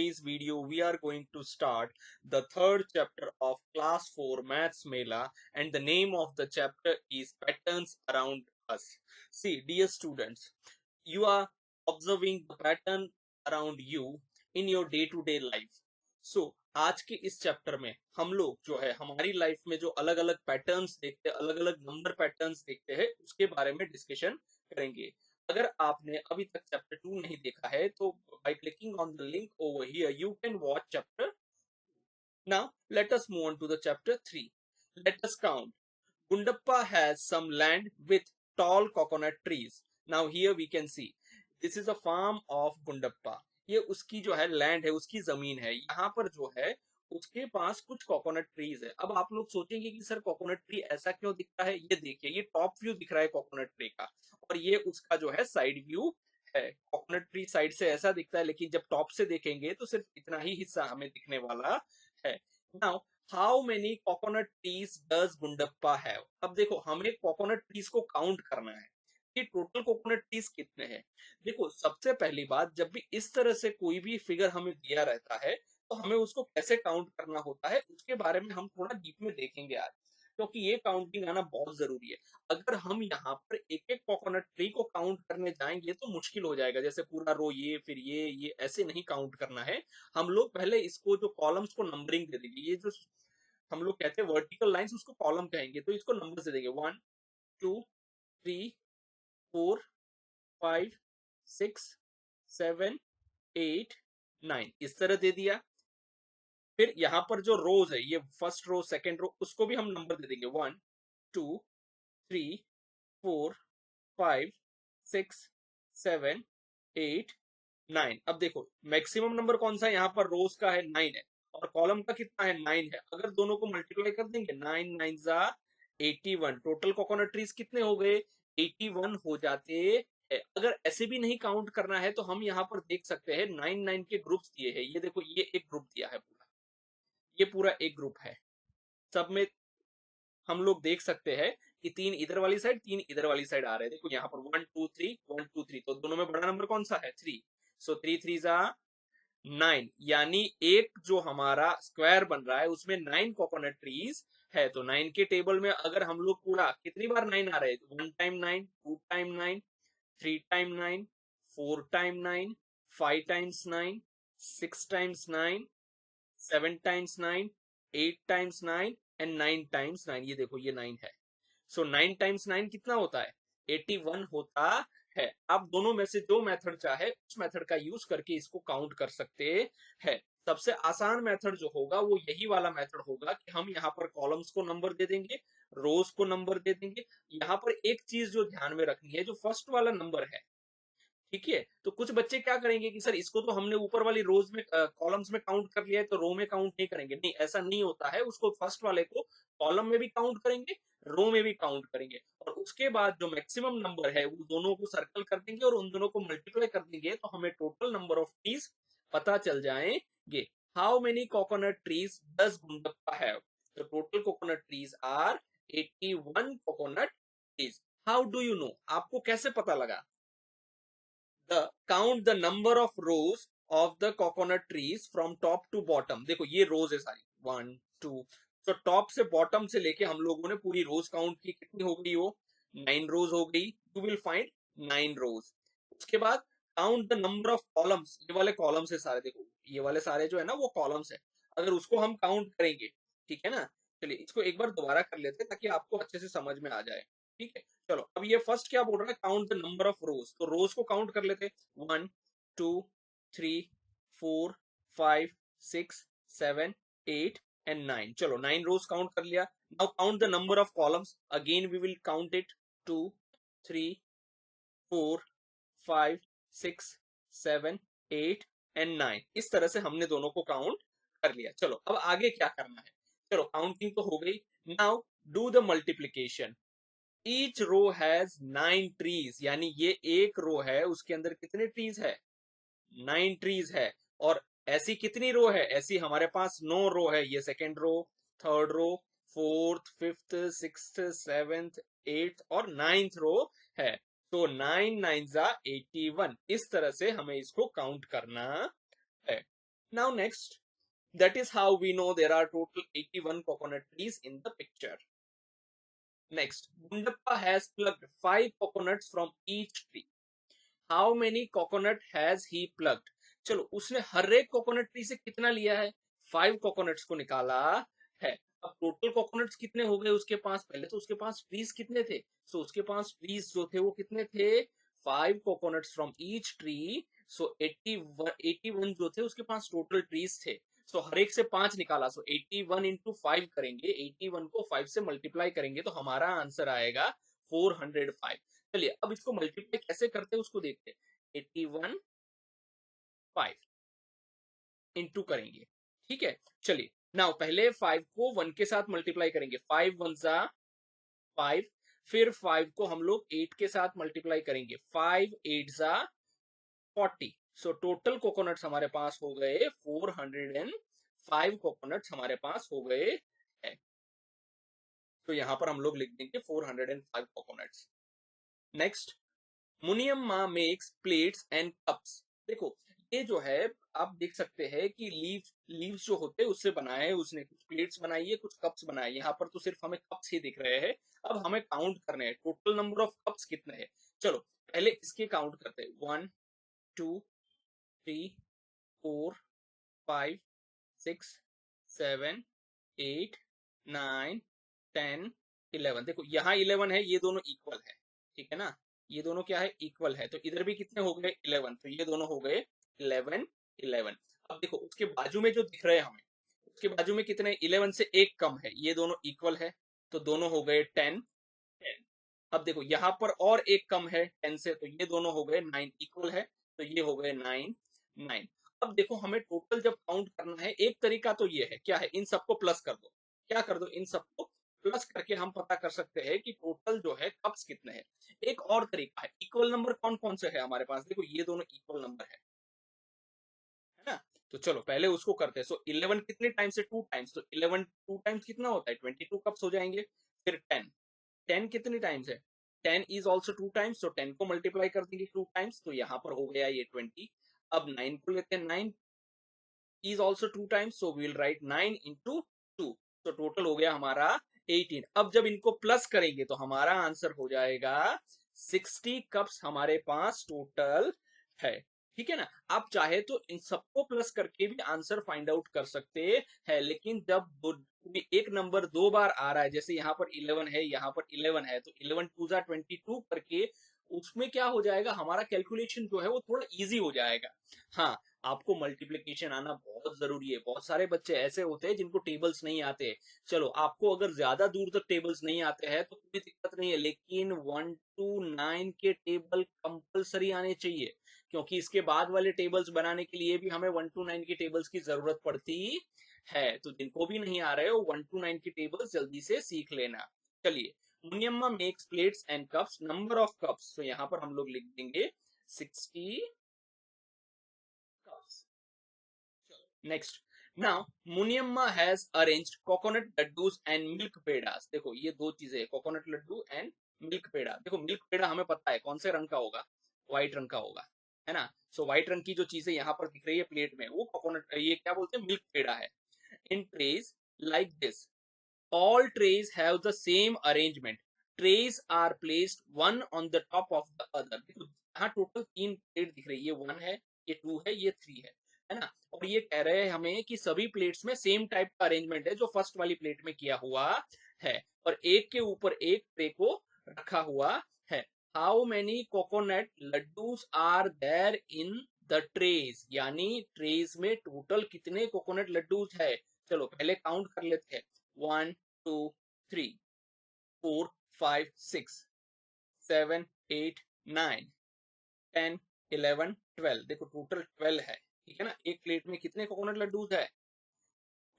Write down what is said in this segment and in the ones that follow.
today's video, we are going to start the third chapter of Class 4 Maths Mela, and the name of the chapter is Patterns Around Us. See, dear students, you are observing the pattern around you in your day-to-day life. So, आज के इस chapter में हम लोग जो है हमारी life में जो अलग अलग पैटर्न्स देखते हैं, अलग अलग नंबर पैटर्न्स देखते हैं, उसके बारे में डिस्कशन करेंगे. अगर आपने अभी तक चैप्टर 2 नहीं देखा है तो by clicking on the link over here you can watch chapter. Now let us move on to the chapter 3. Let us count. Gundappa has some land with tall coconut trees. Now here we can see this is a farm of Gundappa. ये उसकी जो है land है, उसकी जमीन है. यहाँ पर जो है उसके पास कुछ कोकोनट ट्रीज है. अब आप लोग सोचेंगे कि सर कोकोनट ट्री ऐसा क्यों दिखता है. ये देखिए, ये टॉप व्यू दिख रहा है कोकोनट ट्री का, और ये उसका जो है साइड व्यू है. कोकोनट ट्री साइड से ऐसा दिखता है, लेकिन जब टॉप से देखेंगे तो सिर्फ इतना ही हिस्सा हमें दिखने वाला है. Now how many coconut trees does Gundappa have. अब देखो, हमें कोकोनट ट्रीज को काउंट करना है कि टोटल कोकोनट ट्रीज कितने हैं. देखो, सबसे पहली बात, जब भी इस तरह से कोई भी फिगर हमें दिया रहता है तो हमें उसको कैसे काउंट करना होता है उसके बारे में हम थोड़ा डीप में देखेंगे आज, क्योंकि ये काउंटिंग आना बहुत जरूरी है. अगर हम यहाँ पर एक एक कोकोनट ट्री को काउंट करने जाएंगे तो मुश्किल हो जाएगा. जैसे पूरा रो ये फिर ये ऐसे नहीं काउंट करना है. हम लोग पहले इसको जो कॉलम्स को नंबरिंग दे देंगे. ये जो हम लोग कहते हैं वर्टिकल लाइंस, उसको कॉलम कहेंगे, तो इसको नंबर दे देंगे 1 2 3 4 5 6 7 8 9, इस तरह दे दिया. फिर यहाँ पर जो रोज है, ये फर्स्ट रो सेकंड रो, उसको भी हम नंबर दे देंगे 1 2 3 4 5 6 7 8 9. अब देखो, मैक्सिमम नंबर कौन सा है यहाँ पर, रोज का है 9 है, और कॉलम का कितना है 9 है. अगर दोनों को मल्टीप्लाई कर देंगे 9 9 जा 81. टोटल कोकोनट ट्रीज कितने हो गए, 81 हो जाते हैं. अगर ऐसे भी नहीं काउंट करना है तो हम यहाँ पर देख सकते हैं 9 9 के ग्रुप्स दिए हैं. ये देखो, ये एक ग्रुप दिया है पूरा, ये पूरा एक ग्रुप है. सब में हम लोग देख सकते हैं कि 3 इधर वाली साइड 3 इधर वाली साइड आ रहे हैं. देखो यहाँ पर 1 2 3 1 2 3, तो दोनों में बड़ा नंबर कौन सा है 3. सो 3 3 जा 9, यानी एक जो हमारा स्क्वायर बन रहा है उसमें 9 कोकोनट ट्रीज है. तो 9 के टेबल में अगर हम लोग पूरा, कितनी बार 9 आ रहे हैं, 1 time 9 2 time 9 3 time 9 4 time 9 5 times 9 6 times 9 7 times 9 8 times 9 and 9 times 9. ये देखो, ये 9 है. सो 9 टाइम्स 9 कितना होता है, 81 होता है. आप दोनों में से जो मेथड चाहे उस मेथड का यूज करके इसको काउंट कर सकते हैं. सबसे आसान मेथड जो होगा वो यही वाला मेथड होगा कि हम यहाँ पर कॉलम्स को नंबर दे देंगे, रोज को नंबर दे देंगे. यहाँ पर एक चीज जो ध्यान में रखनी है, जो फर्स्ट वाला नंबर है, ठीक है, तो कुछ बच्चे क्या करेंगे कि सर इसको तो हमने ऊपर वाली रोज में कॉलम्स में काउंट कर लिया है तो रो में काउंट नहीं करेंगे. नहीं, ऐसा नहीं होता है. उसको फर्स्ट वाले को कॉलम में भी काउंट करेंगे, रो में भी काउंट करेंगे, और उसके बाद जो मैक्सिमम नंबर है वो दोनों को सर्कल कर देंगे और उन दोनों को मल्टीप्लाई कर देंगे तो हमें टोटल नंबर ऑफ ट्रीज पता चल जाएंगे. How many coconut trees does Gundappa have. The total coconut trees are 81 coconut trees. How do you know, आपको कैसे पता लगा. Count the number of rows of the coconut trees from top to bottom. देखो, ये रोज है सारी 1 2, तो टॉप से बॉटम से लेके हम लोगों ने पूरी रोज काउंट की. कितनी हो गई वो, 9 रोज हो गई. यू विल फाइंड 9 रोज. उसके बाद count the number of columns. ये वाले कॉलम्स है सारे, देखो ये वाले सारे जो है ना वो कॉलम्स है. अगर उसको हम काउंट करेंगे, ठीक है ना. चलिए इसको एक बार दोबारा कर लेते हैं ताकि आपको अच्छे से समझ में आ जाए. ठीक है, चलो. अब ये फर्स्ट क्या बोल रहा है, काउंट द नंबर ऑफ रोज. तो रोज को काउंट कर लेते. 1 2 3 4 5 6 7 8 एंड 9. चलो 9 रोज काउंट कर लिया. Now count the number of columns. Again we will count it. 2 3 4 5 6 7 8 and 9. इस तरह से हमने दोनों को काउंट कर लिया. चलो अब आगे क्या करना है. चलो काउंटिंग तो हो गई. Now do the multiplication. Each row has 9 trees, यानी ये एक रो है उसके अंदर कितने ट्रीज है, 9 ट्रीज है. और ऐसी कितनी रो है, ऐसी हमारे पास 9 रो है. ये second row, third row, fourth fifth sixth seventh eighth और 9th रो है. तो 9 9 जा 81. इस तरह से हमें इसको काउंट करना है. Now next, that is how we know there are total 81 coconut trees in the picture. Next, Gundappa has plucked 5 coconuts from each tree. How many coconut has he plucked? चलो, उसने हर एक कोकोनट ट्री से कितना लिया है? 5 coconuts को निकाला है। अब टोटल कोकोनट्स कितने हो गए उसके पास? पहले तो उसके पास ट्रीज कितने थे? सो उसके पास ट्रीज जो थे वो कितने थे? 5 कोकोनट्स फ्रॉम ईच ट्री। सो 81 जो थे उसके पास टोटल ट्रीज थे। सो हर एक से 5 निकाला, सो 81 इंटू 5 करेंगे, 81 को 5 से मल्टीप्लाई करेंगे तो हमारा आंसर आएगा 405। चलिए अब इसको मल्टीप्लाई कैसे करते हैं उसको देखते हैं। 81 5 इंटू करेंगे, ठीक है। चलिए नाउ पहले 5 को 1 के साथ मल्टीप्लाई करेंगे, 5 1 जा 5, फिर 5 को हम लोग 8 के साथ मल्टीप्लाई करेंगे, 5 8 जा 40। सो टोटल कोकोनट्स हमारे पास हो गए 405 कोकोनट्स हमारे पास हो गए है। तो यहां पर हम लोग लिख देंगे 405 coconuts. Next, Muniyamma makes plates and cups. देखो ये जो है, आप देख सकते हैं कि लीव्स जो होते हैं उससे बनाए हैं उसने, कुछ प्लेट्स बनाई है, कुछ कप्स बनाए। यहाँ पर तो सिर्फ हमें कप्स ही दिख रहे हैं। अब हमें काउंट करने हैं टोटल नंबर ऑफ कप्स कितने हैं। चलो पहले इसके काउंट करते हैं, 1 2 3 4 5 6 7 8 9 10 11। देखो यहाँ 11 है, ये दोनों इक्वल है, ठीक है ना। ये दोनों क्या है? इक्वल है। तो इधर भी कितने हो गए? 11। तो ये दोनों हो गए 11 11। अब देखो उसके बाजू में जो दिख रहे हैं हमें, उसके बाजू में कितने? 11 से एक कम है, ये दोनों इक्वल है, तो दोनों हो गए 10 10। अब देखो यहाँ पर और एक कम है 10 से, तो ये दोनों हो गए 9, इक्वल है, तो ये हो गए 9 9। अब देखो हमें टोटल जब काउंट करना है, एक तरीका तो ये है, क्या है? इन सबको प्लस कर दो। क्या कर दो? इन सबको प्लस करके हम पता कर सकते हैं कि टोटल जो है कप्स कितने हैं। एक और तरीका है, इक्वल नंबर कौन कौन से है हमारे पास? देखो ये दोनों इक्वल नंबर है ना। तो चलो पहले उसको करते हैं। सो 11 कितने टाइम्स से? 2 टाइम्स, तो 11 2 टाइम्स कितना होता है? 22 कप्स हो जाएंगे। फिर 10 10 कितनी टाइम्स है? 10 इज ऑल्सो 2 टाइम्स, तो 10 को मल्टीप्लाई कर देंगे 2 टाइम्स, तो यहाँ पर हो गया ये 20। अब 9 को लेते हैं, 9 is also 2 times, so we will write 9 into 2। तो टोटल हो गया हमारा 18। अब जब इनको प्लस करेंगे तो हमारा आंसर हो जाएगा 60 कप्स हमारे पास टोटल है, ठीक है ना। आप चाहे तो इन सबको प्लस करके भी आंसर फाइंड आउट कर सकते हैं, लेकिन जब एक नंबर 2 बार आ रहा है, जैसे यहाँ पर 11 है, यहाँ पर 11 है, तो 11 2 जा 22 करके उसमें क्या हो जाएगा, हमारा कैलकुलेशन जो है वो थोड़ा इजी हो जाएगा। हाँ, आपको मल्टीप्लिकेशन आना बहुत जरूरी है। बहुत सारे बच्चे ऐसे होते हैं जिनको टेबल्स नहीं आते। चलो आपको अगर ज्यादा दूर तक टेबल्स नहीं आते हैं तो कोई दिक्कत नहीं है, लेकिन 1 to 9 के टेबल कंपलसरी आने चाहिए, क्योंकि इसके बाद वाले टेबल्स बनाने के लिए भी हमें 1 to 9 की टेबल्स की जरूरत पड़ती है। तो जिनको भी नहीं आ रहे हो 1 to 9 की टेबल्स जल्दी से सीख लेना। चलिए, Muniyamma makes plates and cups, number of cups, तो यहाँ पर हम लोग लिख देंगे 60 cups. Next, now Muniyamma has arranged coconut laddoos and milk pedas. देखो ये दो चीजें, coconut laddoo and milk peda. देखो मिल्क पेड़ा हमें पता है कौन से रंग का होगा, व्हाइट रंग का होगा, है ना। सो व्हाइट रंग की जो चीजें यहाँ पर दिख रही है प्लेट में, वो कोकोनट, ये क्या बोलते हैं? मिल्क पेड़ा है। In trays like this, all trays have the same arrangement, trays are placed one on the top of the other। देखो यहाँ टोटल 3 प्लेट दिख रही है, ये 1 है, ये 2 है, ये 3 है ना। और ये कह रहे हैं हमें कि सभी प्लेट्स में सेम टाइप का अरेंजमेंट है जो फर्स्ट वाली प्लेट में किया हुआ है, और एक के ऊपर एक ट्रे को रखा हुआ है। How many coconut laddoos are there in the trays, यानी ट्रेज में टोटल कितने कोकोनट लड्डूज है। चलो पहले काउंट कर लेते हैं, 1 2 3 4 5 6 7 8 9 10 11 12। देखो टोटल 12 है, ठीक है ना। एक प्लेट में कितने कोकोनट लड्डूज है?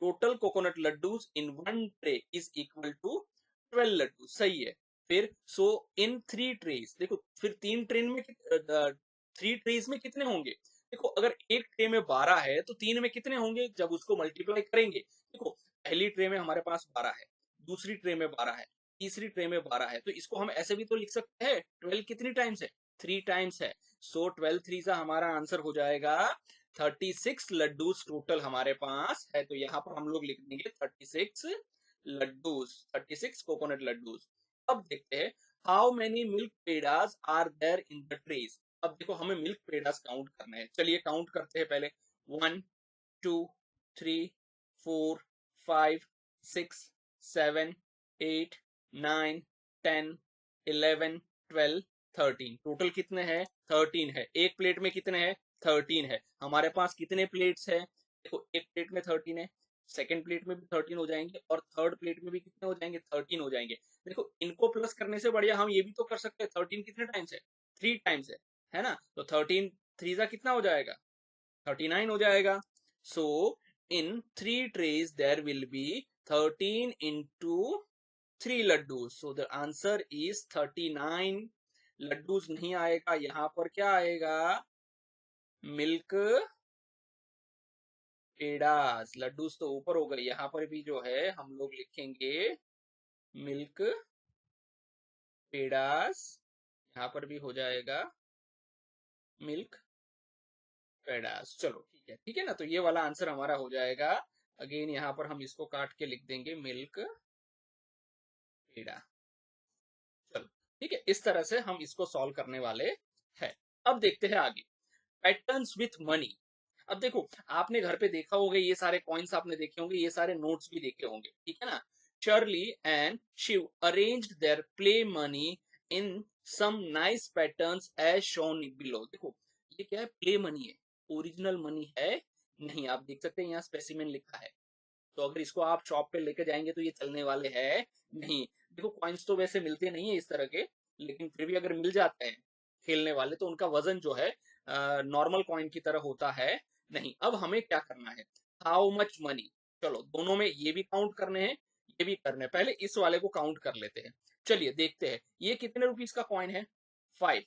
Total coconut laddoos in one tray is equal to 12 laddoo, सही है। फिर सो इन 3 ट्रेज, देखो फिर 3 ट्रेन में 3 ट्रेज में कितने होंगे? देखो अगर एक ट्रे में 12 है तो 3 में कितने होंगे जब उसको मल्टीप्लाई करेंगे? देखो पहली ट्रे में हमारे पास 12 है, दूसरी ट्रे में 12 है, तीसरी ट्रे में 12 है, तो इसको हम ऐसे भी तो लिख सकते हैं 12 कितनी टाइम्स है? 3 टाइम्स है। सो 12 3 सा हमारा आंसर हो जाएगा 36 लड्डूस टोटल हमारे पास है, तो यहाँ पर हम लोग लिख देंगे 36 लड्डूस, 36 कोकोनट लड्डूस। अब देखते हैं how many milk pedas are there in the trays. अब देखो हमें मिल्क पेडास काउंट करना है, चलिए काउंट करते हैं पहले। 1 2 3 4 5 6 7 8 9 10 11 12 13। टोटल कितने हैं? 13 है। एक प्लेट में कितने हैं? 13 है। हमारे पास कितने प्लेट्स है? देखो एक प्लेट में 13 है, सेकंड प्लेट में भी 13 हो जाएंगे, और थर्ड प्लेट में भी कितने हो जाएंगे? 13 हो जाएंगे। देखो इनको प्लस करने से बढ़िया हम ये भी तो कर सकते हैं, 13 कितने टाइम्स है? 3 टाइम्स है ना? तो 13 3 जा कितना हो जाएगा? 39 हो जाएगा। So in 3 trays there will be 13 into 3 laddoo, so the answer is 39। Laddoos नहीं आएगा, यहाँ पर क्या आएगा? मिल्क पेडास। लड्डूस तो ऊपर हो गए, यहाँ पर भी जो है हम लोग लिखेंगे मिल्क पेडास, यहाँ पर भी हो जाएगा मिल्क पेडास। चलो ठीक है, ठीक है ना? तो ये वाला आंसर हमारा हो जाएगा। अगेन यहाँ पर हम इसको काट के लिख देंगे मिल्क पेडा। चलो ठीक है, इस तरह से हम इसको सॉल्व करने वाले हैं। अब देखते हैं आगे, पैटर्न्स विथ मनी। अब देखो आपने घर पे देखा होगा, ये सारे कॉइन्स आपने देखे होंगे, ये सारे नोट्स भी देखे होंगे, ठीक है ना? Charlie and Shiv arranged their play money in some nice patterns as shown below। देखो ये क्या है? प्ले मनी है, ओरिजिनल मनी है नहीं। आप देख सकते हैं यहाँ स्पेसिमेन लिखा है, तो अगर इसको आप शॉप पे लेके जाएंगे तो ये चलने वाले हैं नहीं। देखो कॉइन्स तो वैसे मिलते नहीं है इस तरह के, लेकिन फिर भी अगर मिल जाते हैं खेलने वाले तो उनका वजन जो है नॉर्मल कॉइन की तरह होता है नहीं। अब हमें क्या करना है? How much money. चलो दोनों में ये भी काउंट करने हैं, ये भी करने हैं। पहले इस वाले को काउंट कर लेते हैं। चलिए देखते हैं ये कितने रुपीस का कॉइन है? 5।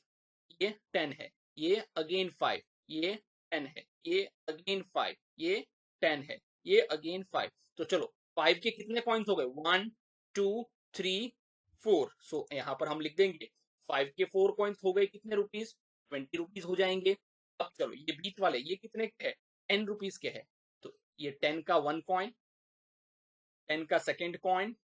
ये 10 है, ये अगेन 5, ये 10 है, ये अगेन 5, ये 10 है, ये अगेन 5। तो चलो 5 के कितने कॉइन्स हो गए? 1 2 3 4। सो यहाँ पर हम लिख देंगे 5 के 4 कॉइन्स हो गए कितने रुपीस? 20 रुपीस हो जाएंगे। अब चलो ये बीच वाले ये कितने के है? 10 रुपीस के है, तो ये 10 का 1 कॉइन, 10 का सेकेंड कॉइन,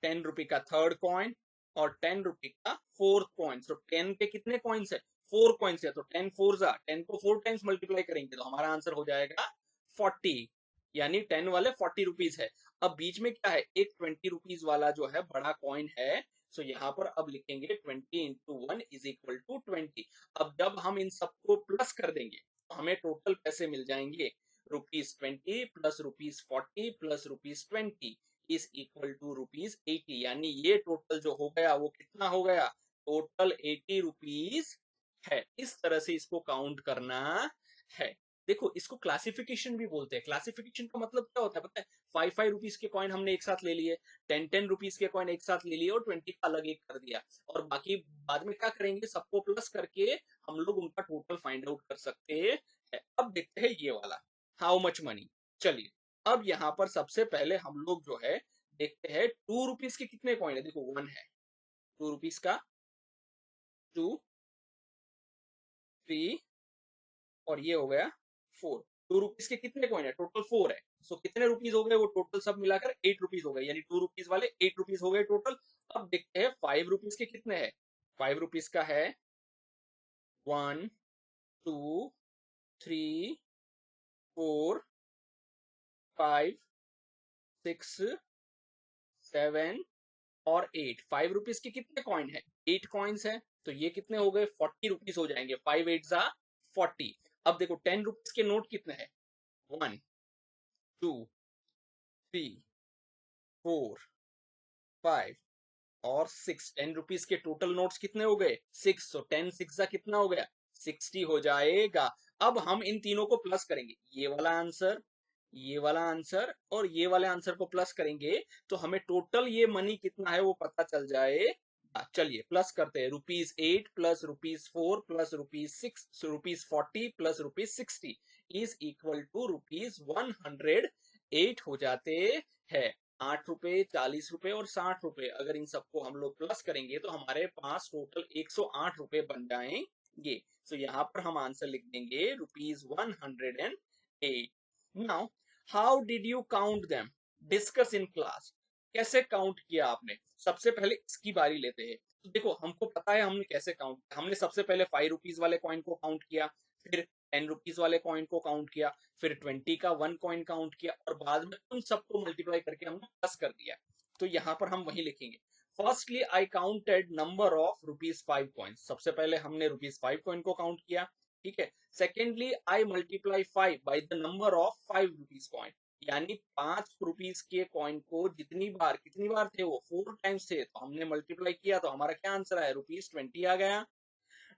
10 रुपए का थर्ड कॉइन, और 10 रुपए का फोर्थ कॉइन। तो 10 के कितने कॉइन्स है? 4 कॉइन्स है, तो 10 फोर जा 10 को 4 टाइम्स मल्टीप्लाई करेंगे तो हमारा आंसर हो जाएगा 40, यानी 10 वाले 40 रुपीज है। अब बीच में क्या है? एक 20 रुपीज वाला जो है बड़ा कॉइन है, सो यहाँ पर अब लिखेंगे 20 इंटू 1 इज इक्वल टू 20। अब जब हम इन सबको प्लस कर देंगे तो हमें टोटल पैसे मिल जाएंगे, ₹20 plus ₹40 plus ₹20 is equal to ₹80। यानी ये टोटल जो हो गया वो कितना हो गया? टोटल 80 रुपीज है। इस तरह से इसको काउंट करना है। देखो इसको क्लासिफिकेशन भी बोलते हैं। क्लासिफिकेशन का मतलब क्या होता है पता है? 5 रुपीज के कॉइन हमने एक साथ ले लिए, 10 रुपीज के कॉइन एक साथ ले लिए, और 20 का अलग एक कर दिया, और बाकी बाद में क्या करेंगे? सबको प्लस करके हम लोग उनका टोटल फाइंड आउट कर सकते हैं। अब देखते हैं ये वाला हाउ मच मनी। चलिए अब यहाँ पर सबसे पहले हम लोग जो है देखते हैं 2 रुपीज के कितने कॉइन है। देखो 1 है, 2 रुपीज का 2 3, और ये हो गया 4। 2 रुपीज के कितने कॉइन है? टोटल 4 है। सो कितने रुपीज हो गए? वो टोटल सब मिलाकर 8 रुपीज हो गए, यानी 2 रुपीज वाले 8 रुपीज हो गए टोटल। अब देखते हैं 5 रुपीज के कितने हैं। 5 रुपीज का है 1 2 3 4 5 6 7 और 8। 5 रुपीज के कितने कॉइन है? 8 कॉइन्स है, तो ये कितने हो गए? 40 रुपीज हो जाएंगे। 5 8 जा 40। अब देखो 10 रुपीज के नोट कितने हैं? 1 2 3 4 5 और 6। 10 रुपीज के टोटल नोट्स कितने हो गए? 6। तो 10 6 जा कितना हो गया? 60 हो जाएगा। अब हम इन तीनों को प्लस करेंगे, ये वाला आंसर, ये वाला आंसर और ये वाले आंसर को प्लस करेंगे तो हमें टोटल ये मनी कितना है वो पता चल जाए। चलिए प्लस करते हैं। ₹8 plus ₹4 plus ₹6 ₹40 plus ₹60 is equal to ₹108 हो जाते हैं। ₹8 ₹40 और ₹60। अगर इन सबको हम लोग प्लस करेंगे तो हमारे पास टोटल ₹108 बन जाएंगे। ये। सो यहाँ पर हम आंसर लिख देंगे ₹108। Now how did you count them? Discuss in class. कैसे काउंट किया आपने? सबसे पहले इसकी बारी लेते हैं। तो देखो हमको पता है हमने कैसे काउंट किया। हमने सबसे पहले ₹5 वाले कॉइन को काउंट किया, फिर ₹10 वाले कॉइन को काउंट किया, फिर 20 का 1 कॉइन काउंट किया और बाद में उन सबको मल्टीप्लाई करके हमने प्लस कर दिया। तो यहाँ पर हम वही लिखेंगे। Firstly I counted number of ₹5 coins. सबसे पहले हमने ₹5 कॉइन को काउंट किया, ठीक है। Secondly I multiply 5 by the number of ₹5 coin, यानी ₹5 के कॉइन को कितनी बार थे वो 4 टाइम्स थे, तो हमने मल्टीप्लाई किया तो हमारा क्या आंसर आया? ₹20 आ गया।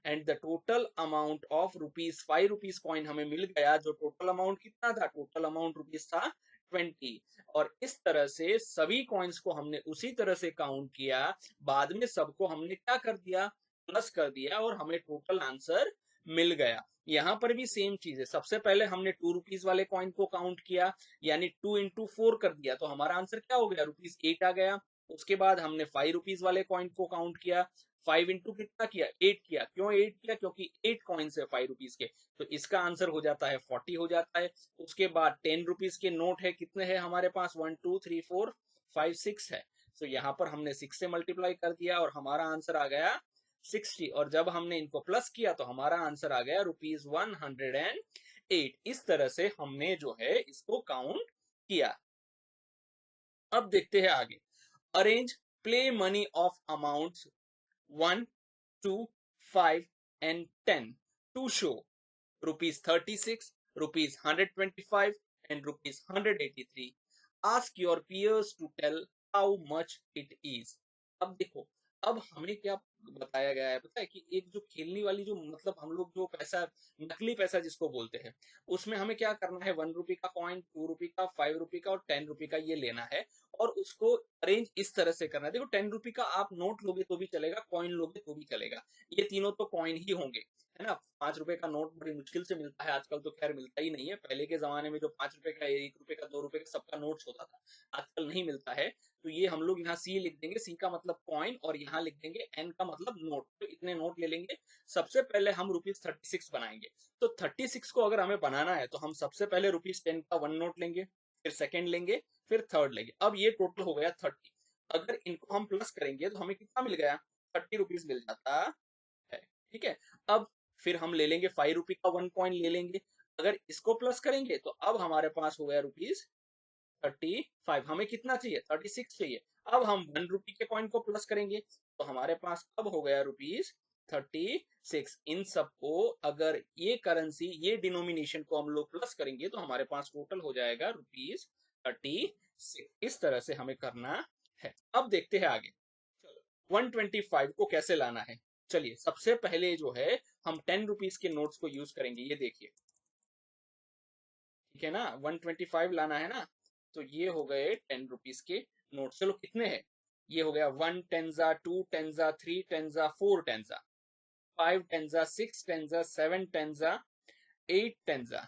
And the total amount of ₹5 coin हमें मिल गया। जो टोटल अमाउंट कितना था? टोटल अमाउंट रुपीज था 20। और इस तरह से सभी कॉइन्स को हमने उसी तरह से काउंट किया। बाद में सबको हमने क्या कर दिया? प्लस कर दिया और हमें टोटल आंसर मिल गया। यहाँ पर भी सेम चीज है। सबसे पहले हमने ₹2 वाले कॉइन को काउंट किया, यानी 2 इंटू 4 कर दिया, तो हमारा आंसर क्या हो गया? ₹8 आ गया। उसके बाद हमने ₹5 वाले कॉइन को काउंट किया, 5 इंटू कितना किया? 8 किया। क्यों 8 किया? क्योंकि 8 कॉइन्स है ₹5 के, तो इसका आंसर हो जाता है 40 हो जाता है। उसके बाद ₹10 के नोट है, कितने हैं हमारे पास? 1 2 3 4 5 6 है। तो यहाँ पर हमने 6 से मल्टीप्लाई कर दिया और हमारा आंसर आ गया 60। और जब हमने इनको प्लस किया तो हमारा आंसर आ गया ₹108। इस तरह से हमने जो है इसको काउंट किया। अब देखते हैं आगे। Arrange play money of amounts 1, 2, 5 and 10 to show ₹36, ₹125 and ₹183. Ask your peers to tell how much it is. अब देखो, अब हमें क्या बताया गया है पता है? कि एक जो खेलने वाली जो मतलब हम लोग जो पैसा, नकली पैसा जिसको बोलते हैं, उसमें हमें क्या करना है? ₹1 का कॉइन, ₹2 का, ₹5 का और ₹10 का ये लेना है और उसको अरेंज इस तरह से करना है। देखो ₹10 का आप नोट लोगे तो भी चलेगा, कॉइन लोगे तो भी चलेगा। ये तीनों तो कॉइन ही होंगे, है ना। ₹5 का नोट बड़ी मुश्किल से मिलता है, आजकल तो खैर मिलता ही नहीं है। पहले के जमाने में जो ₹5 का, ₹1 का, ₹2 का सबका नोट्स होता था, आजकल नहीं मिलता है। तो ये हम लोग यहाँ सी लिख देंगे, सी का मतलब कॉइन और यहाँ लिख देंगे एन का मतलब नोट। तो इतने नोट ले लेंगे। सबसे पहले हम ₹36 बनाएंगे। तो 36 को अगर हमें बनाना है तो हम सबसे पहले ₹10 का 1 नोट लेंगे, फिर सेकेंड लेंगे, फिर थर्ड लेंगे। अब ये टोटल हो गया 30। अगर इनको हम प्लस करेंगे तो हमें कितना मिल गया? ₹30 मिल जाता है, ठीक है। अब फिर हम ले लेंगे ₹5 का 1 कॉइन ले लेंगे। अगर इसको प्लस करेंगे तो अब हमारे पास हो गया ₹35। हमें कितना चाहिए? 36 चाहिए। अब हम ₹1 के कॉइन को प्लस करेंगे तो हमारे पास अब हो गया ₹36। इन सबको अगर ये करेंसी, ये डिनोमिनेशन को हम लोग प्लस करेंगे तो हमारे पास टोटल हो जाएगा ₹36। इस तरह से हमें करना है। अब देखते हैं आगे। चलो 125 को कैसे लाना है? चलिए सबसे पहले जो है हम ₹10 के नोट्स को यूज करेंगे। ये देखिए, ठीक है ना। 125 लाना है ना, तो ये हो गए ₹10 के नोट। चलो कितने हैं? ये हो गया 1 टेंजा, 2 टेंजा, 3 टेंजा, 4 टेंजा, 5 टेंजा, 6 टेंजा, 7 टेंजा, 8 टेंजा,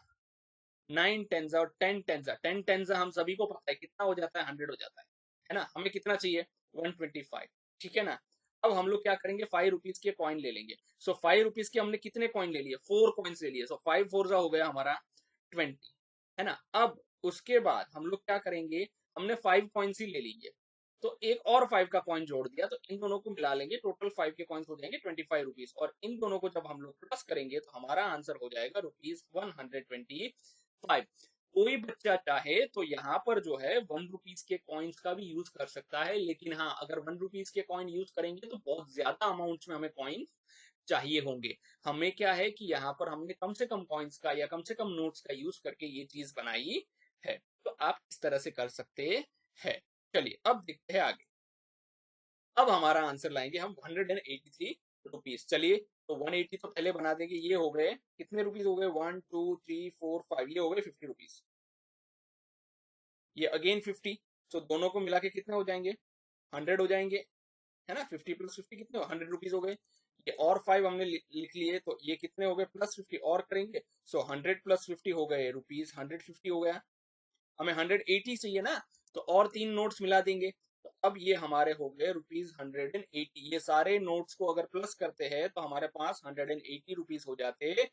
9 टेंजा और 10 टेंजा। 10 टेंजा हम सभी को पता है कितना हो जाता है? 100 हो जाता है ना। हमें कितना चाहिए? 125, ठीक है ना। अब हम लोग क्या करेंगे? ₹5 के कॉइन ले लेंगे। सो ₹5 के हमने कितने कॉइन ले लिए? 4 कॉइन्स ले लिए। सो 5 4 हो गया हमारा 20, है ना। अब उसके बाद हम लोग क्या करेंगे? हमने 5 कॉइन्स ही ले लिए, तो एक और 5 का कॉइन जोड़ दिया, तो इन दोनों को मिला लेंगे, टोटल 5 के कॉइन्स हो जाएंगे ₹25। और इन दोनों को जब हम लोग प्लस करेंगे तो हमारा आंसर हो जाएगा ₹125। कोई बच्चा चाहे तो यहाँ पर जो है ₹1 के कॉइन्स का भी यूज कर सकता है, लेकिन हाँ अगर ₹1 के कॉइन यूज करेंगे तो बहुत ज्यादा अमाउंट में हमें कॉइन चाहिए होंगे। हमें क्या है कि यहाँ पर हमने कम से कम कॉइन्स का या कम से कम नोट्स का यूज करके ये चीज बनाई है। तो आप इस तरह से कर सकते हैं। चलिए अब देखते हैं आगे। अब हमारा आंसर लाएंगे हम ₹183। चलिए तो 180 तो पहले बना देंगे। ये हो गए कितने रुपीस हो गए? 1 2 3 4 5, ये हो गए ₹50। ये अगेन 50। तो दोनों को मिला के कितने हो जाएंगे? 100 हो जाएंगे, है ना। 50 प्लस 50 कितने हो? ₹100 हो गए। ये और 5 हमने लिख लिए, तो ये कितने हो गए? प्लस 50 और करेंगे। सो 100 प्लस 50 हो गए ₹150 हो गया। हमें 180 चाहिए ना, तो और 3 नोट्स मिला देंगे। तो अब ये हमारे हो गए ₹180। ये सारे नोट्स को अगर प्लस करते हैं तो हमारे पास ₹180 हो जाते हैं।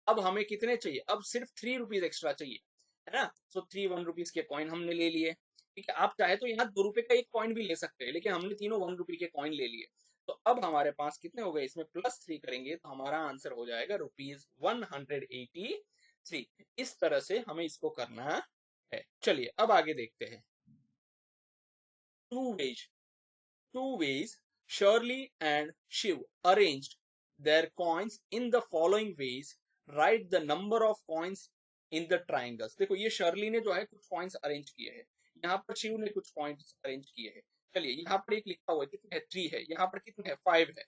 अब हमें कितने चाहिए? अब सिर्फ ₹3 एक्स्ट्रा चाहिए, है ना। सो 3 ₹1 के कॉइन हमने ले लिए। ठीक है, आप चाहे तो यहाँ ₹2 का एक कॉइन भी ले सकते हैं, लेकिन हमने तीनों ₹1 के कॉइन ले लिए। तो अब हमारे पास कितने हो गए? इसमें +3 करेंगे तो हमारा आंसर हो जाएगा ₹183। इस तरह से हमें इसको करना है। चलिए अब आगे देखते हैं। Two ways, two ways. Shirley and Shiv arranged their coins in the following ways. Write the number of coins in the triangles. देखो ये शर्ली ने जो है कुछ कॉइन्स अरेंज किए हैं, यहाँ पर शिव ने कुछ कॉइन्स अरेंज किए हैं। चलिए यहाँ पर एक लिखा हुआ है, कितने है? 3 है। यहाँ पर कितने है? 5 है।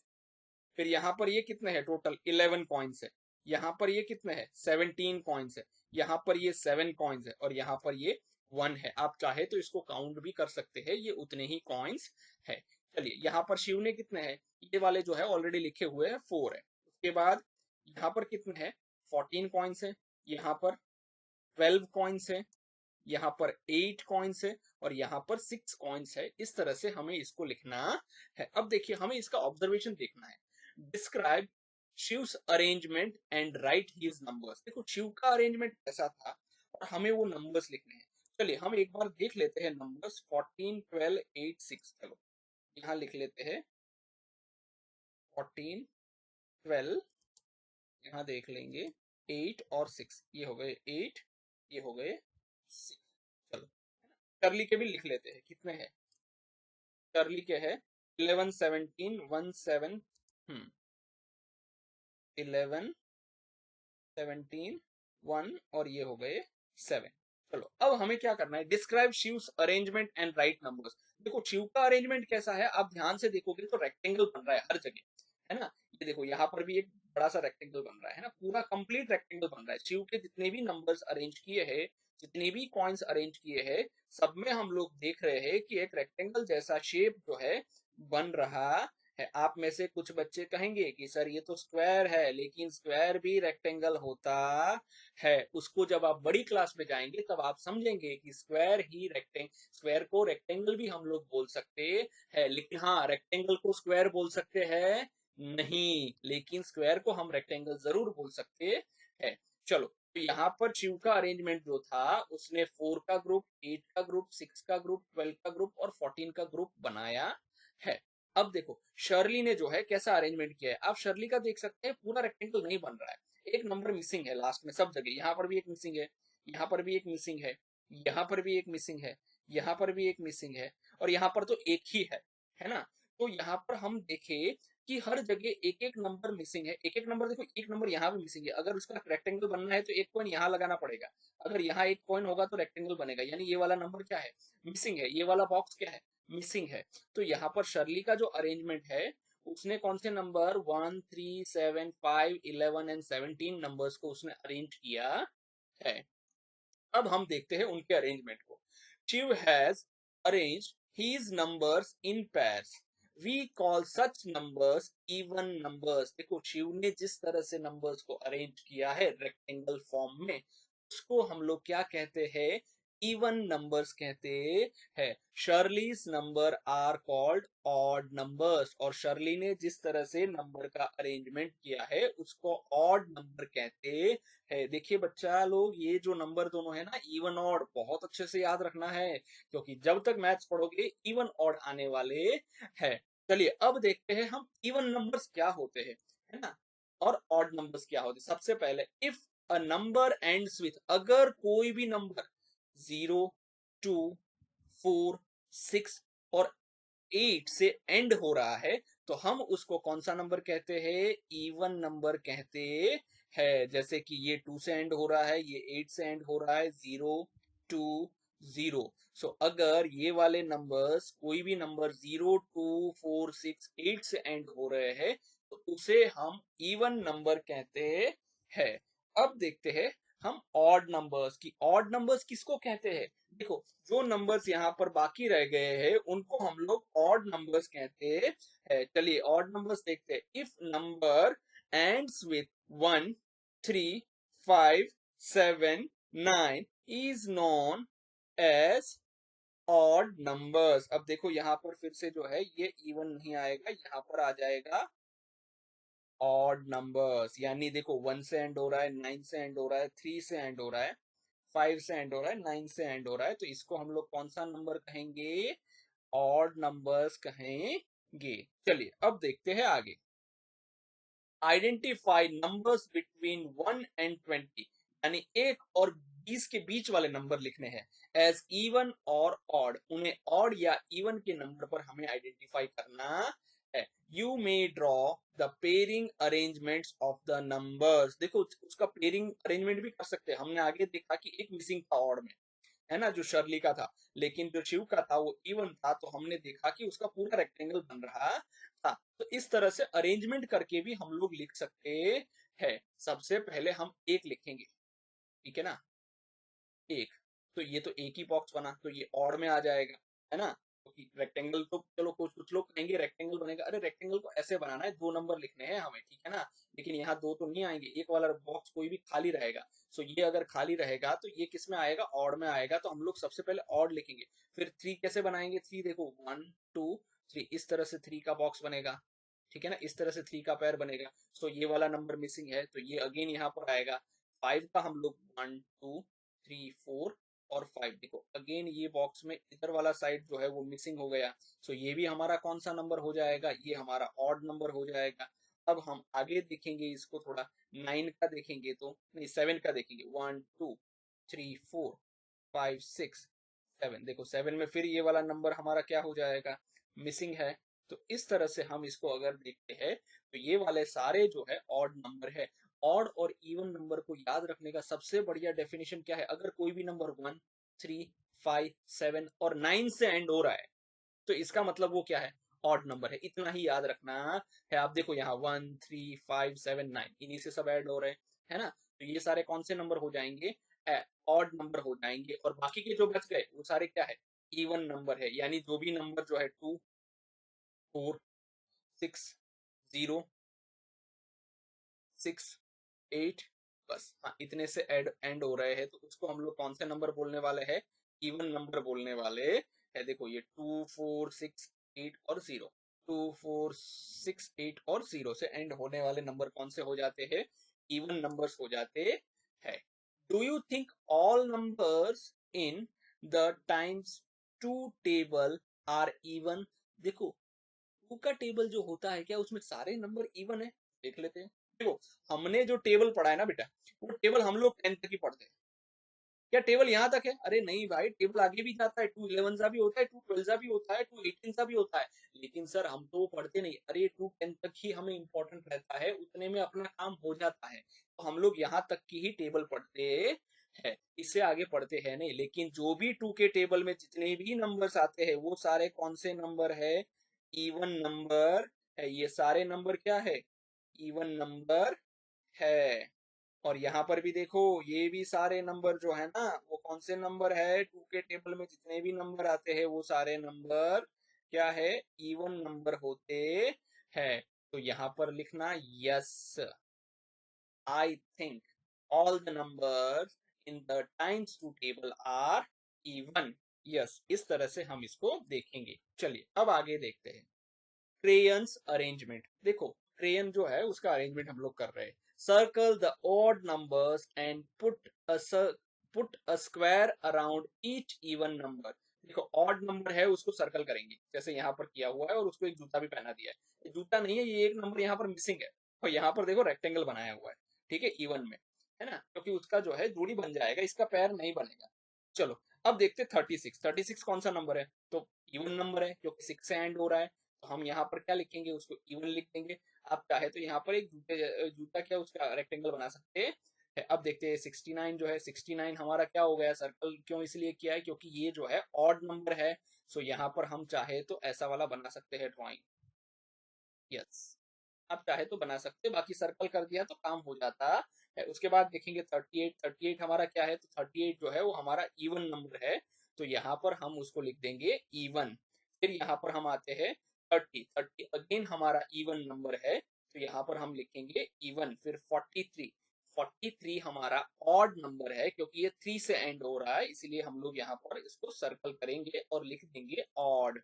फिर यहाँ पर ये कितने हैं? टोटल 11 कॉइन्स है। यहाँ पर ये कितने हैं? 17 कॉइन्स है। यहाँ पर ये 7 कॉइन्स है और यहाँ पर ये 1 है। आप चाहे तो इसको काउंट भी कर सकते हैं, ये उतने ही कॉइन्स है। चलिए यहाँ पर शिव ने कितने हैं? ये वाले जो है ऑलरेडी लिखे हुए हैं, 4 है। उसके बाद यहाँ पर कितने हैं? 14 कॉइन्स है। यहाँ पर 12 कॉइन्स है। यहाँ पर 8 कॉइन्स है और यहाँ पर 6 कॉइन्स है। इस तरह से हमें इसको लिखना है। अब देखिए हमें इसका ऑब्जर्वेशन देखना है। Describe Shiv's arrangement and write his numbers. देखो शिव का अरेंजमेंट कैसा था और हमें वो नंबर्स लिखने हैं। चलिए हम एक बार देख लेते हैं नंबर्स 14, 12, 8, 6। चलो यहाँ लिख लेते हैं 14, 12, यहाँ देख लेंगे 8 और 6। ये हो गए 8, ये हो गए 6। चलो करली के भी लिख लेते हैं, कितने हैं? करली के है 11, 17, 1, 7, 11, 17, 1 और ये हो गए 7। चलो अब हमें क्या करना है? Describe Shiv's arrangement and write numbers. देखो शिव का अरेंजमेंट कैसा है, आप ध्यान से देखोगे तो रेक्टेंगल बन रहा है हर जगह, है ना। ये देखो यहाँ पर भी एक बड़ा सा रेक्टेंगल बन रहा है ना, पूरा कंप्लीट रेक्टेंगल बन रहा है। शिव के जितने भी नंबर्स अरेंज किए हैं, जितने भी कॉइन्स अरेंज किए हैं, सब में हम लोग देख रहे हैं कि एक रेक्टेंगल जैसा शेप जो है बन रहा है। आप में से कुछ बच्चे कहेंगे कि सर ये तो स्क्वायर है, लेकिन स्क्वायर भी रेक्टेंगल होता है। उसको जब आप बड़ी क्लास में जाएंगे तब आप समझेंगे कि स्क्वायर को रेक्टेंगल भी हम लोग बोल सकते हैं। लेकिन हाँ, रेक्टेंगल को स्क्वायर बोल सकते हैं नहीं, लेकिन स्क्वायर को हम रेक्टेंगल जरूर बोल सकते हैं। चलो तो यहाँ पर शिव का अरेंजमेंट जो था, उसने 4 का ग्रुप, 8 का ग्रुप, 6 का ग्रुप, 12 का ग्रुप और 14 का ग्रुप बनाया है। अब देखो शर्ली ने जो है कैसा अरेंजमेंट किया है। आप शर्ली का देख सकते हैं, पूरा रेक्टेंगल नहीं बन रहा है, एक नंबर मिसिंग है लास्ट में सब जगह। यहाँ पर भी एक मिसिंग है, यहाँ पर भी एक मिसिंग है, यहाँ पर भी एक मिसिंग है, यहाँ पर भी एक मिसिंग है और यहाँ पर तो एक ही है ना। तो यहाँ पर हम देखें कि हर जगह एक एक नंबर मिसिंग है। एक एक नंबर देखो, एक नंबर यहाँ भी मिसिंग है। अगर उसका रेक्टेंगल बनना है तो एक पॉइंट यहाँ लगाना पड़ेगा। अगर यहाँ एक पॉइंट होगा तो रेक्टेंगल बनेगा, यानी ये वाला नंबर क्या है? मिसिंग है। ये वाला बॉक्स क्या है? मिसिंग है। तो यहाँ पर शर्ली का जो अरेंजमेंट है, उसने कौन से नंबर 1, 3, 7, 5, 11 एंड 17 नंबर्स को उसने अरेंज किया है। अब हम देखते हैं उनके अरेंजमेंट को। Shiv has arranged his numbers in pairs. We call such numbers even numbers. देखो शिव ने जिस तरह से नंबर्स को अरेंज किया है रेक्टेंगल फॉर्म में, उसको हम लोग क्या कहते हैं? इवन नंबर्स कहते हैं। Shirley's number are called odd numbers. और शर्ली ने जिस तरह से नंबर का अरेंजमेंट किया है उसको ऑड नंबर कहते है। देखिए बच्चा लोग, ये जो नंबर दोनों है ना, इवन ऑड, बहुत अच्छे से याद रखना है, क्योंकि जब तक मैथ्स पढ़ोगे इवन ऑड आने वाले है। चलिए अब देखते हैं हम इवन नंबर्स क्या होते हैं, है ना, और ऑड नंबर्स क्या होते हैं। सबसे पहले, if a number ends with, अगर कोई भी नंबर 0, 2, 4, 6 और 8 से एंड हो रहा है तो हम उसको कौन सा नंबर कहते हैं? इवन नंबर कहते हैं। जैसे कि ये 2 से एंड हो रहा है, ये 8 से एंड हो रहा है, 0, 2, 0। सो अगर ये वाले नंबर्स, कोई भी नंबर 0, 2, 4, 6, 8 से एंड हो रहे हैं तो उसे हम इवन नंबर कहते हैं। अब देखते हैं हम ऑड नंबर्स की। ऑड नंबर्स किसको कहते हैं? देखो जो नंबर्स यहाँ पर बाकी रह गए हैं उनको हम लोग ऑड नंबर्स कहते हैं। चलिए ऑड नंबर्स देखते हैं। If number ends with 1, 3, 5, 7, 9 is known as odd numbers. अब देखो यहाँ पर फिर से जो है ये इवन नहीं आएगा, यहाँ पर आ जाएगा ऑड नंबर्स। यानी देखो 1 से एंड हो रहा है, 9 से एंड हो रहा है, 3 से एंड हो रहा है, 5 से एंड हो रहा है, 9 से एंड हो रहा है, तो इसको हम लोग कौन सा नंबर कहेंगे? ऑड नंबर्स कहेंगे। चलिए अब देखते हैं आगे। आइडेंटिफाई नंबर्स बिटवीन 1 एंड 20, यानी 1 और 20 के बीच वाले नंबर लिखने हैं एज इवन और ऑड। उन्हें ऑड या इवन के नंबर पर हमें आइडेंटिफाई करना है। You may draw the pairing arrangements of the numbers. देखो उसका पेयरिंग अरेंजमेंट भी कर सकते हैं। हमने आगे देखा कि एक मिसिंग था ऑड में, है ना, जो शर्ली का था, लेकिन जो शिव का था वो इवन था, तो हमने देखा कि उसका पूरा रेक्टेंगल बन रहा था। तो इस तरह से अरेंजमेंट करके भी हम लोग लिख सकते हैं। सबसे पहले हम एक लिखेंगे, ठीक है ना, एक। तो ये तो एक ही बॉक्स बना, तो ये ऑड में आ जाएगा, है ना, क्योंकि रेक्टेंगल तो चलो कुछ कुछ लोग कहेंगे रेक्टेंगल बनेगा, अरे रेक्टेंगल को ऐसे बनाना है, 2 नंबर लिखने हैं हमें, ठीक है ना, लेकिन यहाँ 2 तो नहीं आएंगे, एक वाला बॉक्स कोई भी खाली रहेगा। सो ये अगर खाली रहेगा तो ये किस में आएगा? ऑड में आएगा। तो हम लोग सबसे पहले ऑड लिखेंगे। फिर 3 कैसे बनाएंगे? 3 देखो 1 2 3, इस तरह से 3 का बॉक्स बनेगा, ठीक है ना, इस तरह से 3 का पैर बनेगा। सो ये वाला नंबर मिसिंग है, तो ये अगेन यहाँ पर आएगा। 5 का हम लोग 1 2 3 4 और 5, देखो अगेन ये बॉक्स में इधर वाला साइड जो है वो मिसिंग हो गया। सो ये भी हमारा कौन सा नंबर हो जाएगा? ये हमारा ऑड नंबर हो जाएगा। अब हम आगे देखेंगे इसको थोड़ा, 9 का देखेंगे तो नहीं, 7 का देखेंगे, 1 2 3 4 5 6 7, देखो 7 में फिर ये वाला नंबर हमारा क्या हो जाएगा? मिसिंग है। तो इस तरह से हम इसको अगर देखते हैं तो ये वाले सारे जो है ऑड नंबर है। ऑड और इवन नंबर को याद रखने का सबसे बढ़िया डेफिनेशन क्या है? अगर कोई भी नंबर 1 3 5 7 और 9 से एंड हो रहा है तो इसका मतलब वो क्या है? ऑड नंबर है। इतना ही याद रखना है। आप देखो यहाँ 1 3 5 7 9 इन्हीं से सब ऐड हो रहे हैं, है ना, तो ये सारे कौन से नंबर हो जाएंगे? ऑड नंबर हो जाएंगे। और बाकी के जो बच गए वो सारे क्या है? इवन नंबर है। यानी जो भी नंबर जो है 2 4 6 0 6 8, बस हाँ इतने से एंड हो रहे हैं, तो उसको हम लोग कौन से नंबर बोलने वाले हैं? इवन नंबर बोलने वाले है। देखो ये 2 4 6 8 और 0, 2 4 6 8 और 0 से एंड होने वाले नंबर कौन से हो जाते हैं? इवन नंबर्स हो जाते हैं। Do you think all numbers in the times two table are even? देखो टू का टेबल जो होता है, क्या उसमें सारे नंबर इवन है? देख लेते हैं। देखो हमने जो टेबल पढ़ा है ना बेटा, वो टेबल हम लोग 10 तक ही पढ़ते हैं। क्या टेबल यहाँ तक है? अरे नहीं भाई, टेबल आगे भी जाता है, 2 11 सा भी होता है, 2 12 सा भी होता है, 2 18 सा भी होता है। लेकिन सर हम तो वो पढ़ते नहीं, अरे 2 10 तक ही हमें इंपॉर्टेंट रहता है, उतने में अपना काम हो जाता है। तो हम लोग यहाँ तक की ही टेबल पढ़ते हैं, इससे आगे पढ़ते हैं नहीं। लेकिन जो भी 2 के टेबल में जितने भी नंबर्स आते हैं वो सारे कौन से नंबर है? इवन नंबर है। ये सारे नंबर क्या है? इवन नंबर है। और यहाँ पर भी देखो ये भी सारे नंबर जो है ना वो कौन से नंबर है? 2 के टेबल में जितने भी नंबर आते हैं वो सारे नंबर क्या है? इवन नंबर होते हैं। तो यहाँ पर लिखना yes, I think all the numbers in the times two table are even. Yes, इस तरह से हम इसको देखेंगे। चलिए अब आगे देखते हैं। Crayons arrangement. देखो क्रेयन जो है उसका अरेंजमेंट हम लोग कर रहे हैं। Circle the odd numbers and put a square around each even number. देखो ऑड नंबर है उसको सर्कल करेंगे, जैसे यहाँ पर किया हुआ है, और उसको एक जूता भी पहना दिया है। ये जूता नहीं है, ये एक नंबर यहाँ पर मिसिंग है, और यहाँ पर देखो रेक्टेंगल बनाया हुआ है, ठीक है, इवन में, है ना, क्योंकि उसका जो है जोड़ी बन जाएगा, इसका पैर नहीं बनेगा। चलो अब देखते 36। 36 कौन सा नंबर है? तो इवन नंबर है क्योंकि 6 से एंड हो रहा है। तो हम यहाँ पर क्या लिखेंगे? उसको इवन लिख देंगे। आप चाहे तो यहाँ पर एक जूता क्या उसका रेक्टेंगल बना सकते हैं। अब देखते हैं 69 जो है, 69 हमारा क्या हो गया? सर्कल क्यों इसलिए किया है? क्योंकि ये जो है ऑड नंबर है। सो यहाँ पर हम चाहे तो ऐसा वाला बना सकते हैं ड्राइंग। यस, आप चाहे तो बना सकते, बाकी सर्कल कर दिया तो काम हो जाता है। उसके बाद देखेंगे 38। 38 हमारा क्या है? तो 38 जो है वो हमारा इवन नंबर है, तो यहाँ पर हम उसको लिख देंगे इवन। फिर यहाँ पर हम आते हैं 30। 30 अगेन हमारा इवन नंबर है, तो यहाँ पर हम लिखेंगे इवन। फिर 43। 43 हमारा ऑड नंबर है, क्योंकि ये 3 से एंड हो रहा है, इसीलिए हम लोग यहाँ पर इसको सर्कल करेंगे और लिख देंगे ऑड।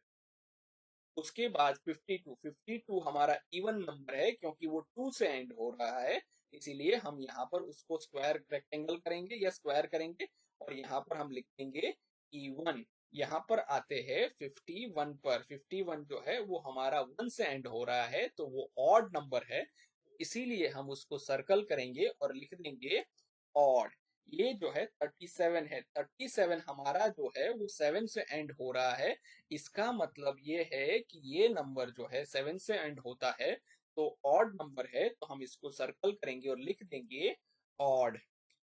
उसके बाद 52 हमारा इवन नंबर है, क्योंकि वो 2 से एंड हो रहा है, इसीलिए हम यहाँ पर उसको स्क्वायर रेक्टेंगल करेंगे या स्क्वायर करेंगे और यहाँ पर हम लिख देंगे इवन। यहाँ पर आते हैं 51 पर। 51 जो है वो हमारा 1 से एंड हो रहा है, तो वो ऑड नंबर है, इसीलिए हम उसको सर्कल करेंगे और लिख देंगे ऑड। ये जो है 37 है, 37 हमारा जो है वो 7 से एंड हो रहा है, इसका मतलब ये है कि ये नंबर जो है 7 से एंड होता है, तो ऑड नंबर है, तो हम इसको सर्कल करेंगे और लिख देंगे ऑड।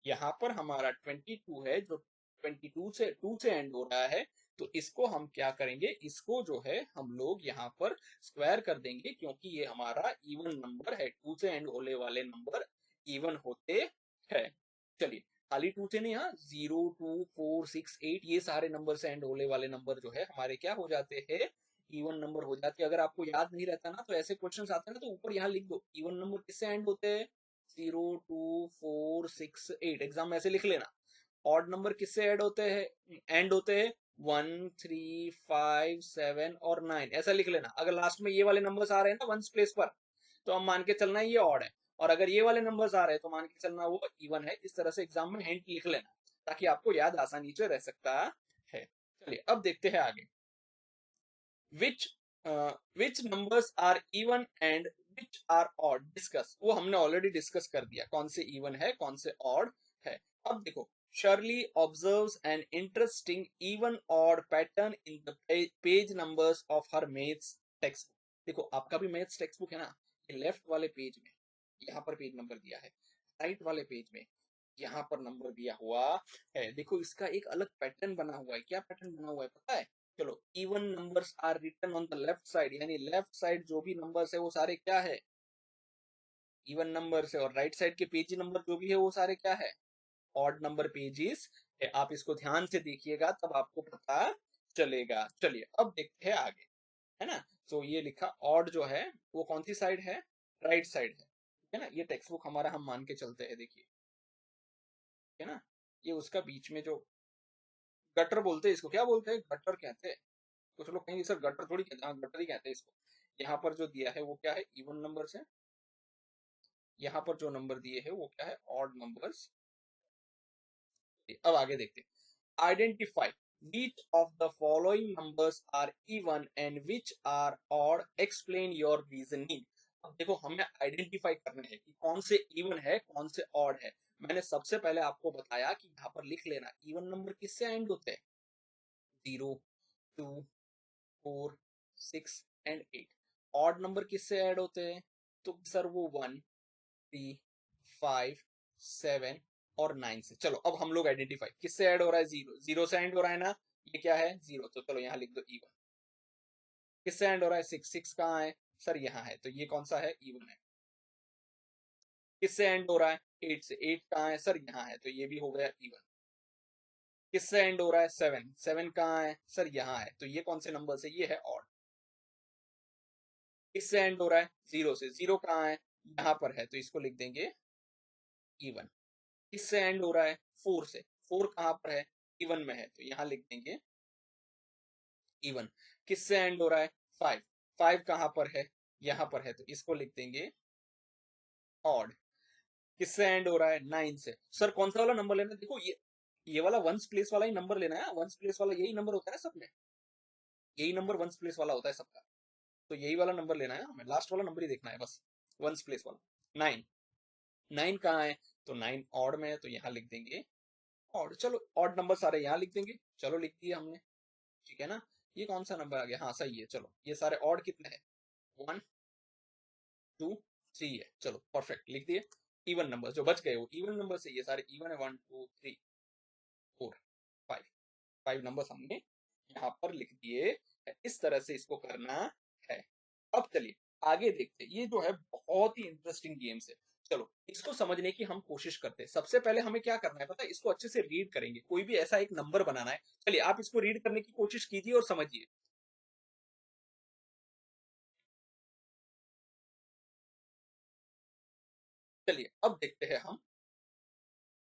यहाँ पर हमारा 22 है जो 22 से 2 से एंड हो रहा है, तो इसको हम क्या करेंगे, इसको जो है हम लोग यहाँ पर स्क्वायर कर देंगे, क्योंकि ये हमारा इवन नंबर है, 2 से एंड होने वाले नंबर इवन होते हैं। चलिए, खाली 2 से नहीं, हाँ, 0 2 4 6 8 ये सारे नंबर से एंड होने वाले नंबर जो है हमारे क्या हो जाते हैं, इवन नंबर हो जाते हैं। अगर आपको याद नहीं रहता ना, तो ऐसे क्वेश्चंस आते हैं ना, तो ऊपर यहाँ लिख दो इवन नंबर किससे एंड होते हैं, 0 2 4 6 8, एग्जाम में ऐसे लिख लेना। ऑड नंबर किससे ऐड होते हैं, एंड होते हैं, 1 3 5 7 और 9, ऐसा लिख लेना। अगर लास्ट में ये वाले नंबर्स आ रहे हैं ना वंस प्लेस पर, तो हम मान के चलना है ये ऑड है, और अगर ये वाले नंबर्स आ रहे हैं तो मान के चलना वो इवन है। इस तरह से एग्जाम में हिंट लिख लेना, ताकि आपको याद आसानी से रह सकता है। चलिए अब देखते हैं आगे। Which which numbers are even and which are odd, discuss. वो हमने ऑलरेडी डिस्कस कर दिया, कौन से इवन है कौन से ऑड है। अब देखो, Shirley observes an interesting even odd pattern in the page numbers of her maths textbook। देखो, आपका भी मैथ्स टेक्स्ट बुक है ना, ये लेफ्ट वाले पेज में यहाँ पर पेज नंबर दिया है, राइट वाले पेज में यहाँ पर नंबर दिया हुआ है। देखो, इसका एक अलग पैटर्न बना हुआ है। क्या पैटर्न बना हुआ है पता है? चलो, even numbers are written on the left side, यानी लेफ्ट साइड जो भी नंबर्स है वो सारे क्या है, इवन नंबर्स है, और राइट साइड के पेज नंबर जो भी है वो सारे क्या है, ऑड नंबर पेजेस है। आप इसको ध्यान से देखिएगा तब आपको पता चलेगा। चलिए अब देखते हैं आगे, है ना। तो ये लिखा ऑड जो है वो कौन सी साइड है, राइट साइड है, ठीक है ना। ये टेक्स्ट बुक हमारा हम मान के चलते हैं, देखिए, है ना। ये उसका बीच में जो गटर बोलते हैं, इसको क्या बोलते हैं, गटर कहते हैं। कुछ लोग कहेंगे सर गटर थोड़ी कहते हैं, हाँ गटर ही कहते हैं इसको। यहाँ पर जो दिया है वो क्या है, इवन नंबर्स है। यहाँ पर जो नंबर दिए है वो क्या है, ऑड नंबर्स। अब आगे देखते हैं। Identify which of the following numbers are even and which are odd, explain your reasoning। अब देखो, हमें आइडेंटिफाई करना है कि कौन से इवन है कौन से ऑड है। मैंने सबसे पहले आपको बताया कि यहाँ पर लिख लेना इवन नंबर किससे एंड होते हैं, 0 2 4 6 एंड 8। ऑड नंबर किससे ऐड होते हैं, तो सर वो 1 3 5 7 और 9 से। चलो अब हम लोग आइडेंटिफाई, किससे ऐड हो रहा है, 0 से ऐड हो रहा है ना, ये क्या है 0, तो चलो यहाँ लिख दो इवन। किससे ऐड हो रहा है, 6 कहाँ है, सर यहाँ है, तो ये कौन सा है, इवन है। किससे एंड हो रहा है, 8 से, 8 कहाँ है, सर यहाँ है, तो ये भी हो गया इवन। किससे एंड हो रहा है, 7, 7 कहाँ है, सर यहाँ है, तो ये कौन से नंबर से, ये है ऑड। किससे एंड हो रहा है, 0 से, 0 कहाँ है, यहाँ पर है, तो इसको लिख देंगे इवन। किससे एंड हो रहा है, 4 से, 4 कहाँ पर है, इवन में है, तो यहाँ लिख देंगे इवन। किससे एंड हो रहा है, 5, 5 कहाँ पर है, यहाँ पर है, तो इसको लिख देंगे ऑड। किससे एंड हो रहा है, 9 से। सर कौन सा वाला नंबर लेना है, देखो ये वाला वंस प्लेस वाला ही नंबर लेना है। वंस प्लेस वाला यही नंबर होता है सब में, यही नंबर वंस प्लेस वाला होता है सबका, तो यही वाला नंबर लेना है हमें, लास्ट वाला नंबर ही देखना है बस, वंस प्लेस वाला। 9, 9 कहाँ है, तो 9 ऑड में है, तो यहाँ लिख देंगे ऑड। चलो ऑड नंबर सारे यहाँ लिख देंगे, चलो लिख दिया हमने, ठीक है ना। ये कौन सा नंबर आ गया, हाँ सही है। चलो ये सारे ऑड कितने हैं, 1 2 3 है, चलो परफेक्ट लिख दिए। इवन नंबर जो बच गए वो इवन नंबर से, ये सारे इवन है, 1 2 3 4 5, 5 नंबर हमने यहाँ पर लिख दिए। इस तरह से इसको करना है। अब चलिए आगे देखते हैं, ये जो है बहुत ही इंटरेस्टिंग गेम्स है। चलो इसको समझने की हम कोशिश करते हैं। सबसे पहले हमें क्या करना है पता है, इसको अच्छे से रीड करेंगे, कोई भी ऐसा एक नंबर बनाना है। चलिए आप इसको रीड करने की कोशिश कीजिए और समझिए। चलिए अब देखते हैं हम